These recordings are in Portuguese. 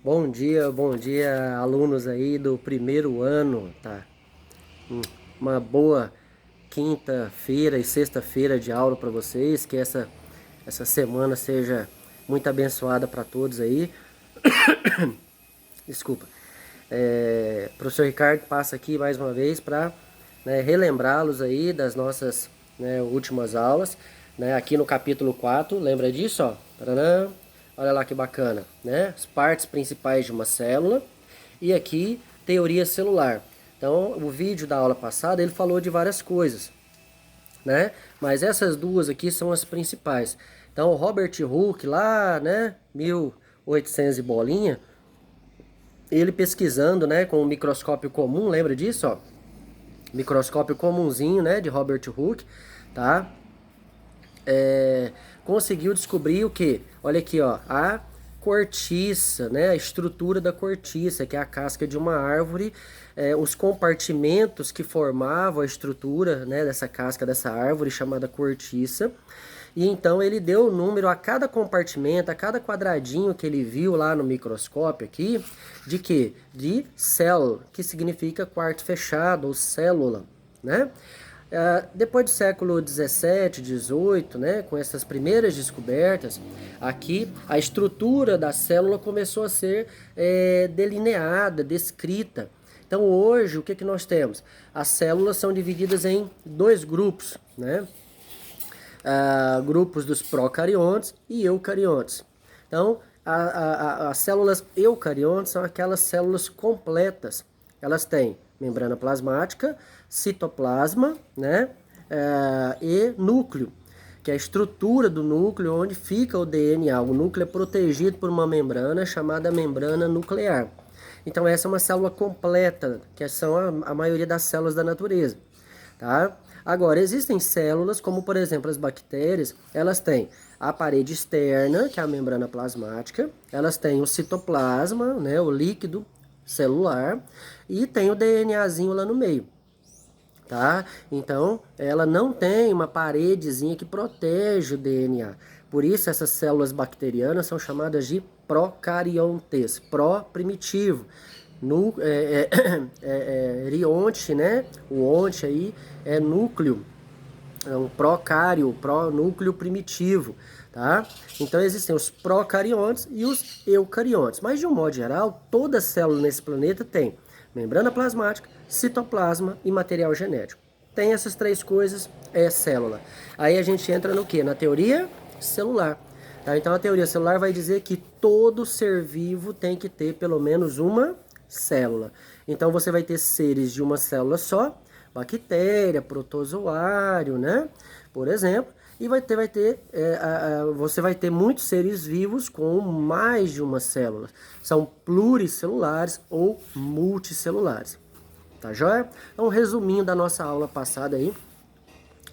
Bom dia, alunos aí do primeiro ano, tá? Uma boa quinta-feira e sexta-feira de aula para vocês, que essa semana seja muito abençoada para todos aí. Desculpa. Professor Ricardo passa aqui mais uma vez para relembrá-los aí das nossas últimas aulas, né? Aqui no capítulo 4, lembra disso, ó? Taranã. Olha lá que bacana, né? As partes principais de uma célula e aqui teoria celular. Então, o vídeo da aula passada ele falou de várias coisas, né? Mas essas duas aqui são as principais. Então, o Robert Hooke lá, né, 1800 e bolinha, ele pesquisando, né, com um microscópio comum, lembra disso, ó? Microscópio comumzinho, né, de Robert Hooke, tá? Conseguiu descobrir o que? Olha aqui, ó, a cortiça, né, a estrutura da cortiça, que é a casca de uma árvore, os compartimentos que formavam a estrutura, né, dessa casca dessa árvore chamada cortiça. E então ele deu o número a cada compartimento, a cada quadradinho que ele viu lá no microscópio aqui, de quê? De cell, que significa quarto fechado ou célula, né? Depois do século 17, 18, né, com essas primeiras descobertas, aqui a estrutura da célula começou a ser delineada, descrita. Então hoje o que, que nós temos? As células são divididas em dois grupos, né? Grupos dos procariontes e eucariontes. Então, as células eucariontes são aquelas células completas. Elas têm membrana plasmática, citoplasma, né, e núcleo, que é a estrutura do núcleo onde fica o DNA. O núcleo é protegido por uma membrana chamada membrana nuclear. Então, essa é uma célula completa, que são a maioria das células da natureza. Tá? Agora, existem células, como por exemplo as bactérias, elas têm a parede externa, que é a membrana plasmática, elas têm o citoplasma, né, o líquido celular, e tem o DNAzinho lá no meio. Tá? Então, ela não tem uma paredezinha que protege o DNA. Por isso, essas células bacterianas são chamadas de procariontes, pró primitivo. No, rionte, né? O onte aí é núcleo, é um procário, núcleo primitivo, tá? Então existem os procariontes e os eucariontes. Mas de um modo geral, toda célula nesse planeta tem membrana plasmática, citoplasma e material genético. Tem essas três coisas, é célula. Aí a gente entra no que? Na teoria celular. Tá? Então a teoria celular vai dizer que todo ser vivo tem que ter pelo menos uma célula. Então você vai ter seres de uma célula só, bactéria, protozoário, né? Por exemplo, e você vai ter muitos seres vivos com mais de uma célula. São pluricelulares ou multicelulares. Tá joia? Então, um resuminho da nossa aula passada aí.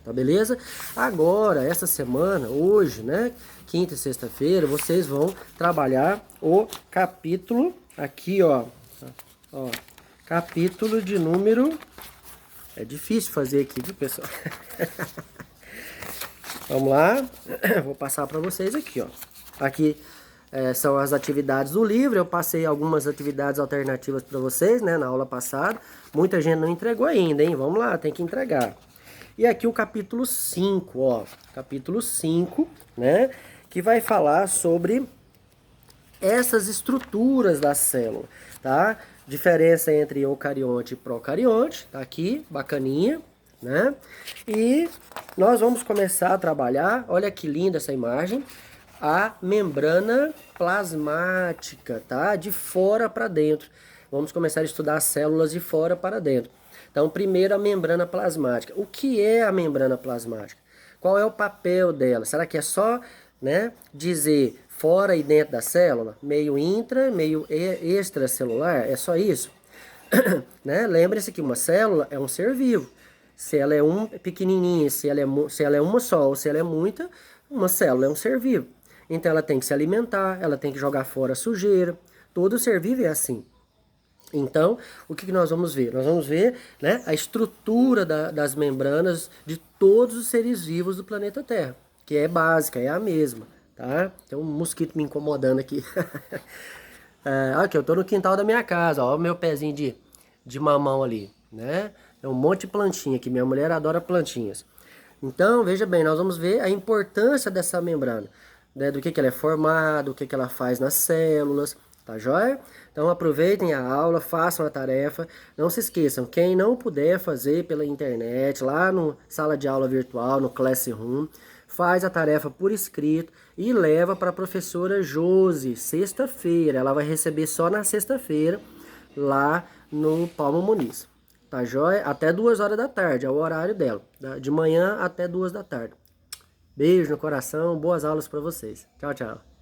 Tá beleza? Agora, essa semana, hoje, né? Quinta e sexta-feira, vocês vão trabalhar o capítulo aqui, ó. Ó, capítulo de número. É difícil fazer aqui, viu, pessoal? Vamos lá. Vou passar para vocês aqui, ó. Aqui são as atividades do livro. Eu passei algumas atividades alternativas para vocês, né, na aula passada. Muita gente não entregou ainda, hein? Vamos lá, tem que entregar. E aqui o capítulo 5, ó. Capítulo 5, né? Que vai falar sobre essas estruturas da célula, tá? Diferença entre eucarionte e procarionte, tá aqui, bacaninha, né? E nós vamos começar a trabalhar, olha que linda essa imagem, a membrana plasmática, tá? De fora para dentro. Vamos começar a estudar as células de fora para dentro. Então, primeiro a membrana plasmática. O que é a membrana plasmática? Qual é o papel dela? Será que é só, né, dizer fora e dentro da célula? Meio intra, meio extracelular? É só isso? Né? Lembre-se que uma célula é um ser vivo. Se ela é pequenininha, se ela é uma só ou se ela é muita, uma célula é um ser vivo. Então ela tem que se alimentar, ela tem que jogar fora a sujeira. Todo ser vivo é assim. Então, o que nós vamos ver? Nós vamos ver, né, a estrutura das membranas de todos os seres vivos do planeta Terra, que é básica, é a mesma, tá? Tem um mosquito me incomodando aqui. Aqui, eu tô no quintal da minha casa, ó, o meu pezinho de mamão ali, né? É um monte de plantinha aqui, minha mulher adora plantinhas. Então, veja bem, nós vamos ver a importância dessa membrana, né? Do que ela é formada, o que ela faz nas células, tá joia? Então, aproveitem a aula, façam a tarefa. Não se esqueçam, quem não puder fazer pela internet, lá no sala de aula virtual, no Classroom, faz a tarefa por escrito e leva para a professora Josi, sexta-feira. Ela vai receber só na sexta-feira, lá no Palmo Muniz. Tá joia? Até 2 horas da tarde, é o horário dela. De manhã até 2 da tarde. Beijo no coração, boas aulas para vocês. Tchau, tchau.